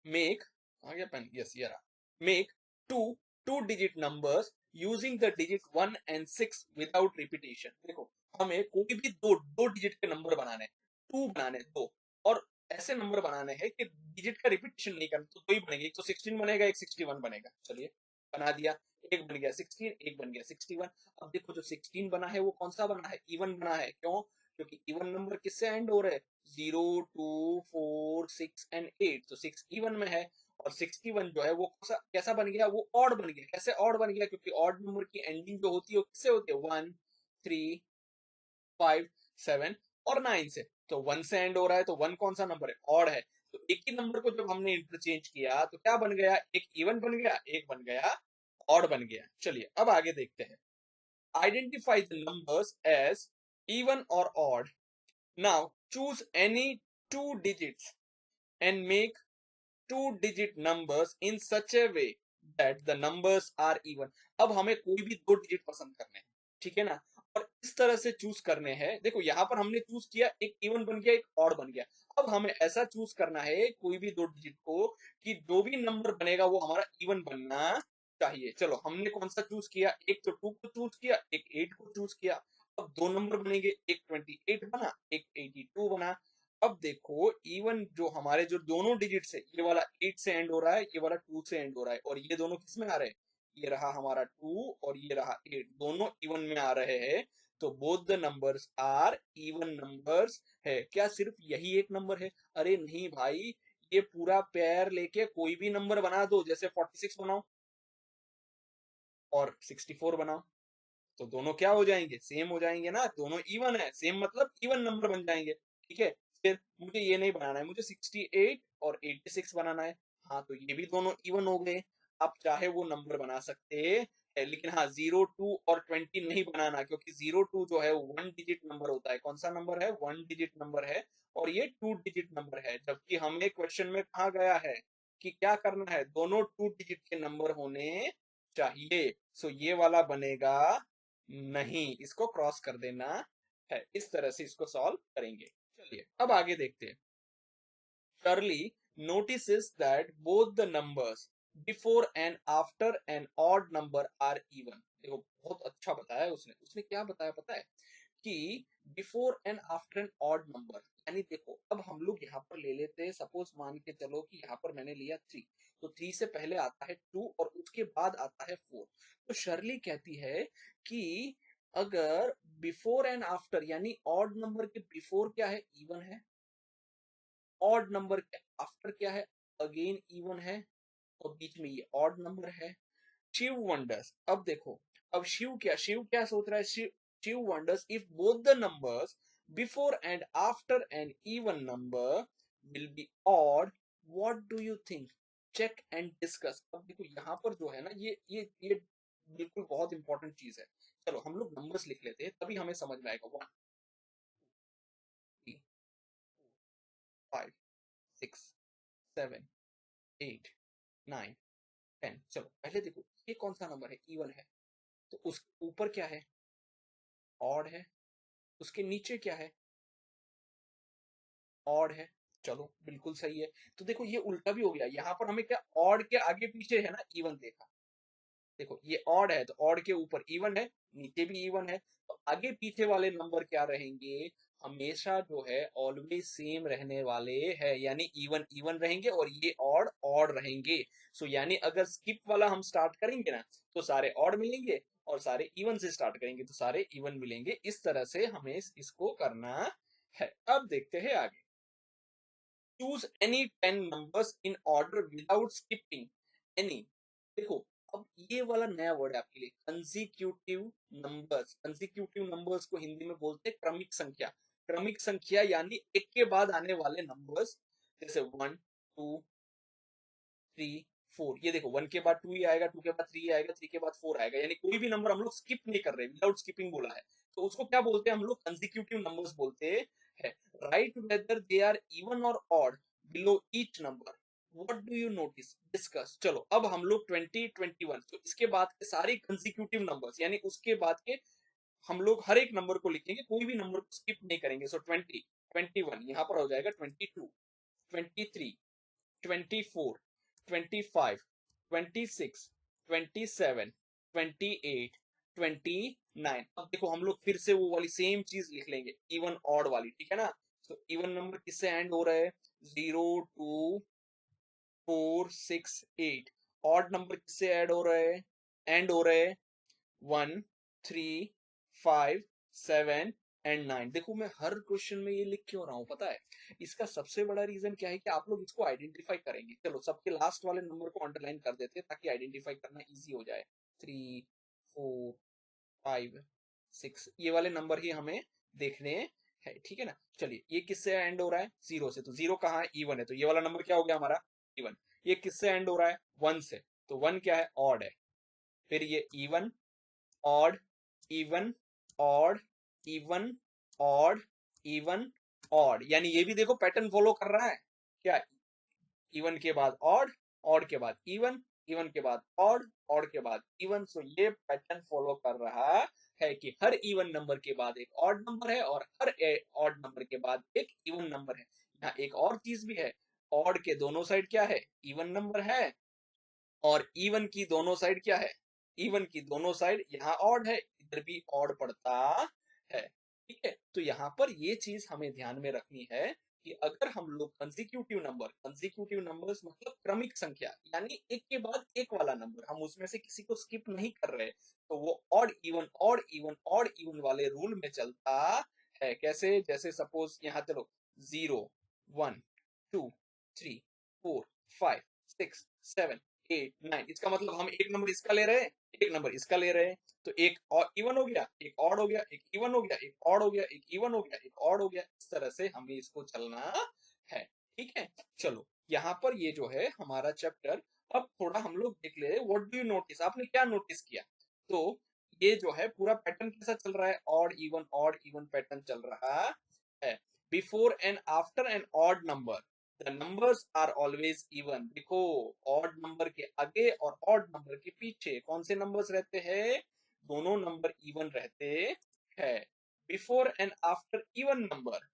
मेक, आ गया पेन, यस ये रहा, make two two digit numbers using the digit 1 and 6 without repetition. देखो हमें कोई भी दो दो डिजिट के नंबर बनाने हैं, टू बनाने हैं, दो, और ऐसे नंबर बनाने हैं कि डिजिट का रिपीटेशन नहीं करना, तो दो ही बनेंगे, एक तो 16 बनेगा, एक 61 बनेगा। चलिए बना दिया, एक बन गया 16, एक बन गया 61। अब देखो जो 16 बना है वो कौन सा बना है, इवन बना है, क्यों, क्योंकि इवन नंबर किससे एंड हो रहे हैं, 0 2 4 6 and 8, तो 6 इवन में है। और 61 जो है वो कैसा बन गया, वो ऑड बन गया। कैसे ऑड बन गया, क्योंकि ऑड नंबर की एंडिंग जो होती है वो किससे होती है, 1 3 5 7 और 9 से। तो 1 से एंड हो रहा है, तो 1 कौन सा नंबर है, ऑड है। तो एक ही नंबर को जब हमने इंटरचेंज किया तो क्या बन गया, एक इवन बन गया, एक बन गया ऑड बन गया। चलिए अब आगे देखते हैं। Identify the numbers as even और odd. Now choose any two digits and make two-digit numbers in such a way that the numbers are even। अब हमें कोई भी दो डिजिट पसंद करने हैं, ठीक है ना, और इस तरह से चूज करने हैं। देखो यहाँ पर हमने चूज किया, एक इवन बन गया, एक ऑड बन गया। अब हमें ऐसा चूज करना है कोई भी दो डिजिट को कि जो भी नंबर बनेगा वो हमारा इवन बनना चाहिए। चलो हमने कौन सा चूज किया, एक तो 2 को चूज किया, एक 8 को चूज किया। अब दो नंबर बनेंगे, एक 28 बना, एक 82 बना। अब देखो इवन जो हमारे जो दोनों डिजिट्स है, ये वाला 8 से एंड हो रहा है, ये वाला 2 से एंड हो रहा है, और ये दोनों किस में आ रहे हैं, ये रहा हमारा 2 और ये रहा 8, दोनों इवन में आ रहे हैं। तो both the numbers are even numbers है। क्या सिर्फ यही एक नंबर है, अरे नहीं भाई, ये पूरा पेयर लेके कोई भी नंबर बना दो, जैसे 46 बनाओ और 64 बनाओ, तो दोनों क्या हो जाएंगे, सेम हो जाएंगे ना, दोनों इवन है, सेम मतलब इवन नंबर बन जाएंगे। ठीक है, फिर मुझे ये नहीं बनाना है, मुझे 68 और 86 बनाना है। हाँ तो ये भी दोनों इवन हो गए। आप चाहे वो नंबर बना सकते हैं, लेकिन हाँ 0 2 और 20 नहीं बनाना, क्योंकि 0 2 जो है वन डिजिट नंबर होता है। कौन सा नंबर है, वन डिजिट नंबर है, और ये टू डिजिट नंबर है। जबकि हमें क्वेश्चन में कहा गया है कि क्या करना है, दोनों टू डिजिट के नंबर होने चाहिए। सो ये वाला बनेगा नहीं, इसको क्रॉस कर देना है। इस तरह से इसको सॉल्व करेंगे। चलिए अब आगे देखते हैं। Shirley notices that both the numbers before and after an odd number are even। देखो बहुत अच्छा बताया है उसने। उसने क्या बताया पता है, कि before and after an odd number, यानी देखो अब हम लोग यहाँ पर ले लेते हैं, सपोज मान के चलो कि यहाँ पर मैंने लिया 3, तो 3 से पहले आता है 2 और उसके बाद आता है 4। तो शर्ली कहती है कि अगर बिफोर एंड आफ्टर, यानी ऑड नंबर के बिफोर क्या है, इवन है, ऑड नंबर के आफ्टर क्या है, अगेन इवन है, और बीच में ये ऑड नंबर है। शिव वंडर्स, अब देखो, अब शिव क्या सोच रहा है, Shiv wonders if both the numbers before and after an even number will be odd, what do you think, check and discuss. अब देखो यहाँ पर जो है ना, ये बिल्कुल बहुत इंपॉर्टेंट चीज है। चलो हम लोग नंबर्स लिख लेते हैं, तभी हमें समझ में आएगा। 1 3 5 6 7 8 9 10। चलो पहले देखो ये कौन सा नंबर है, इवन है, तो उस ऊपर क्या है, ऑड है, उसके नीचे क्या है, ऑड है। चलो बिल्कुल सही है। तो देखो ये उल्टा भी हो गया, यहाँ पर हमें क्या, ऑड के आगे पीछे है ना इवन देखा। देखो ये ऑड है तो ऑड के ऊपर इवन है, नीचे भी इवन है, तो आगे पीछे वाले नंबर क्या रहेंगे, हमेशा जो है ऑलवेज सेम रहने वाले हैं, यानी इवन इवन रहेंगे और ये ऑड ऑड रहेंगे। सो यानी अगर स्किप वाला हम स्टार्ट करेंगे ना, तो सारे ऑड मिलेंगे, और सारे इवन से स्टार्ट करेंगे तो सारे इवन मिलेंगे। इस तरह से हमें इसको करना है। अब देखते हैं आगे। Choose any 10 numbers in order without skipping any. देखो अब ये वाला नया वर्ड है आपके लिए, कंसेक्यूटिव नंबर्स। कंसेक्यूटिव नंबर्स को हिंदी में बोलते हैं क्रमिक संख्या। क्रमिक संख्या यानी एक के बाद आने वाले नंबर्स, जैसे 1 2 3 4। ये देखो 1 के बाद 2 ही आएगा, 2 के बाद 3 आएगा, 3 के बाद 4 आएगा, यानी कोई भी नंबर हम लोग स्किप नहीं कर रहे, विदाउट स्किपिंग बोला है। तो उसको क्या बोलते हैं हम लोग, कंसेक्यूटिव नंबर्स बोलते हैं। Write whether they are even और odd below each number, what do you notice, discuss. चलो अब हम लोग 20 21, तो इसके बाद के सारे कंसेक्यूटिव नंबर्स, यानी उसके बाद के हम लोग हर एक नंबर को लिखेंगे, कोई भी नंबर को स्किप नहीं करेंगे। सो 20 21 यहाँ पर हो जाएगा, 22 23 24, 25, 26, 27, 28, 29। अब देखो हम लोग फिर से वो वाली सेम चीज लिख लेंगे, इवन ऑड वाली, ठीक है ना। तो इवन नंबर किससे एंड हो रहा है? 0, 2, 4, 6, 8। ऑड नंबर किससे ऐड हो रहा है? एंड हो रहा है 1, 3, 5, 7 एंड 9। देखो मैं हर क्वेश्चन में ये लिख क्यों रहा हूँ पता है? इसका सबसे बड़ा रीजन क्या है कि आप लोग इसको आइडेंटिफाई करेंगे। चलो सबके लास्ट वाले नंबर को अंडरलाइन कर देते हैं ताकि आइडेंटिफाई करना इजी हो जाए। 3, 4, 5, 6, ये वाले नंबर ही हमें देखने हैं, ठीक है ना। चलिए ये किससे एंड हो रहा है? 0 से, तो 0 कहाँ है? इवन है, तो ये वाला नंबर क्या हो गया हमारा? इवन। ये किससे एंड हो रहा है? 1 से, तो 1 क्या है? ऑड है। फिर ये even, odd, even, odd, even, odd, even, odd, यानी ये भी देखो पैटर्न फॉलो कर रहा है क्या? इवन के बाद ऑड, ऑड के बाद इवन, इवन के बाद ऑड, ऑड के बाद इवन। सो ये पैटर्न फॉलो कर रहा है कि हर इवन नंबर के बाद एक ऑड नंबर है और हर ऑड नंबर के बाद एक इवन नंबर है। यहाँ एक और चीज भी है, ऑड के दोनों साइड क्या है? इवन नंबर है, और इवन की दोनों साइड क्या है? इवन की दोनों साइड यहाँ ऑड है, इधर भी ऑड पड़ता है, ठीक है। तो यहाँ पर ये चीज हमें ध्यान में रखनी है कि अगर हम लोग कंसेक्यूटिव नंबर्स मतलब क्रमिक संख्या, यानी एक के बाद एक वाला नंबर, हम उसमें से किसी को स्किप नहीं कर रहे, तो वो odd even odd even odd even वाले रूल में चलता है। कैसे? जैसे सपोज यहाँ चलो 0, 1, 2, 3, 4, 5, 6, 7, 8, 9, इसका मतलब हम एक नंबर इसका ले रहे हैं, एक नंबर इसका ले रहे हैं, तो एक और इवन हो गया, एक ऑड हो गया, एक इवन हो गया, एक ऑड हो गया, एक इवन हो गया, एक ऑड हो गया। इस तरह से हमें इसको चलना है, ठीक है। चलो यहाँ पर ये जो है हमारा चैप्टर, अब थोड़ा हम लोग देख ले, व्हाट डू यू नोटिस, आपने क्या नोटिस किया? तो ये जो है पूरा पैटर्न कैसा चल रहा है? ऑड इवन पैटर्न चल रहा है। Before and after an odd number the numbers are always even. देखो ऑड नंबर के आगे और ऑड नंबर के पीछे कौन से नंबर्स रहते हैं? दोनों नंबर इवन रहते हैं। Before and after even number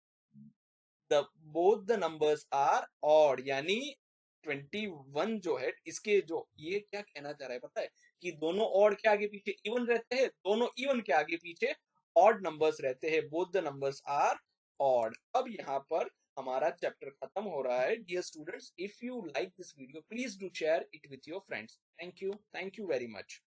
the both the numbers are odd, यानी 21 जो है इसके जो, ये क्या कहना चाह रहा है पता है? कि दोनों ऑड के आगे पीछे इवन रहते हैं, दोनों इवन के आगे पीछे ऑड नंबर्स रहते हैं, both the numbers are odd. अब यहाँ पर हमारा चैप्टर खत्म हो रहा है। Dear students, if you like this video please do share it with your friends. Thank you very much.